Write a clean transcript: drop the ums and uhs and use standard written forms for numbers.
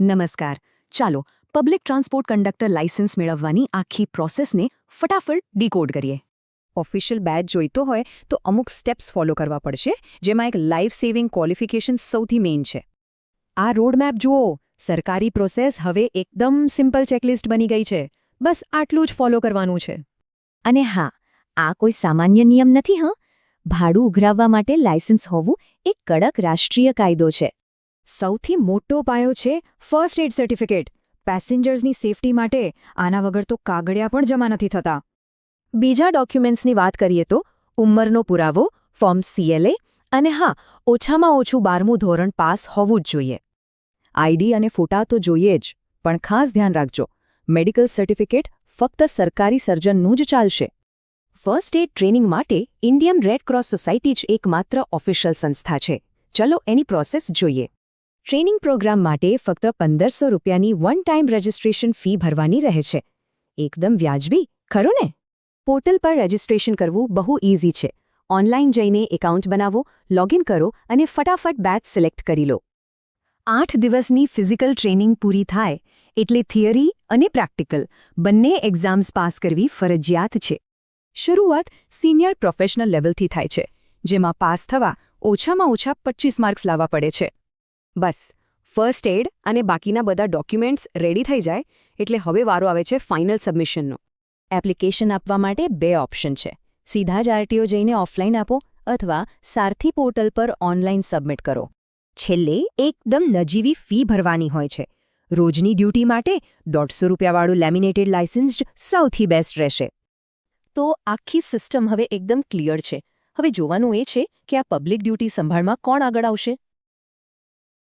નમસ્કાર. ચાલો public transport conductor licence મેળવવાની આખી પ્રોસેસને ફટાફટ ડીકોડ કરીએ. ઓફિશિયલ બેચ જોઈતો હોય તો અમુક સ્ટેપ્સ ફોલો કરવા પડશે, જેમાં એક લાઈફ સેવિંગ ક્વોલિફિકેશન સૌથી મેઇન છે. આ રોડમેપ જુઓ. સરકારી પ્રોસેસ હવે એકદમ સિમ્પલ ચેકલિસ્ટ બની ગઈ છે. બસ આટલું જ ફોલો કરવાનું છે. અને હા, આ કોઈ સામાન્ય નિયમ નથી. ભાડું ઉઘરાવવા માટે લાયસન્સ હોવું એક કડક રાષ્ટ્રીય કાયદો છે. સૌથી મોટો પાયો છે ફર્સ્ટ એડ સર્ટિફિકેટ. પેસેન્જર્સની સેફટી માટે આના વગર તો કાગળિયા પણ જમા નથી થતા. બીજા ડોક્યુમેન્ટ્સની વાત કરીએ તો ઉંમરનો પુરાવો, ફોર્મ CLA અને હા, ઓછામાં ઓછું 12મું ધોરણ પાસ હોવું જ જોઈએ. આઈડી અને ફોટા તો જોઈએ જ, પણ ખાસ ધ્યાન રાખજો, મેડિકલ સર્ટિફિકેટ ફક્ત સરકારી સર્જનનું જ ચાલશે. ફર્સ્ટ એડ ટ્રેનિંગ માટે ઇન્ડિયન રેડ ક્રોસ સોસાયટી જ એકમાત્ર ઓફિશિયલ સંસ્થા છે. ચલો એની પ્રોસેસ જોઈએ. ટ્રેનિંગ પ્રોગ્રામ માટે ફક્ત 1500 રૂપિયાની વન ટાઈમ રજિસ્ટ્રેશન ફી ભરવાની રહે છે. એકદમ વ્યાજબી, ખરું ને? પોર્ટલ પર રજિસ્ટ્રેશન કરવું બહુ ઇઝી છે. ઓનલાઈન જઈને એકાઉન્ટ બનાવો, લોગિન કરો અને ફટાફટ બેચ સિલેક્ટ કરી લો. 8 દિવસની ફિઝિકલ ટ્રેનિંગ પૂરી થાય એટલે થિયરી અને પ્રેક્ટિકલ બંને એક્ઝામ્સ પાસ કરવી ફરજિયાત છે. શરૂઆત સિનિયર પ્રોફેશનલ લેવલથી થાય છે, જેમાં પાસ થવા ઓછામાં ઓછા 25 માર્ક્સ લાવવા પડે છે. બસ ફર્સ્ટ એડ અને બાકીના બધા ડોક્યુમેન્ટ્સ રેડી થઈ જાય એટલે હવે વારો આવે છે ફાઇનલ સબમિશનનો. એપ્લિકેશન આપવા માટે 2 ઓપ્શન છે. સીધા જ RTO જઈને ઓફલાઈન આપો અથવા સારથી પોર્ટલ પર ઓનલાઈન સબમિટ કરો. છેલ્લે એકદમ નજીવી ફી ભરવાની હોય છે. રોજની ડ્યુટી માટે 150 રૂપિયાવાળું લેમિનેટેડ લાયસન્સ જ સૌથી બેસ્ટ રહેશે. તો આખી સિસ્ટમ હવે એકદમ ક્લિયર છે. હવે જોવાનું એ છે કે આ પબ્લિક ડ્યુટી સંભાળમાં કોણ આગળ આવશે.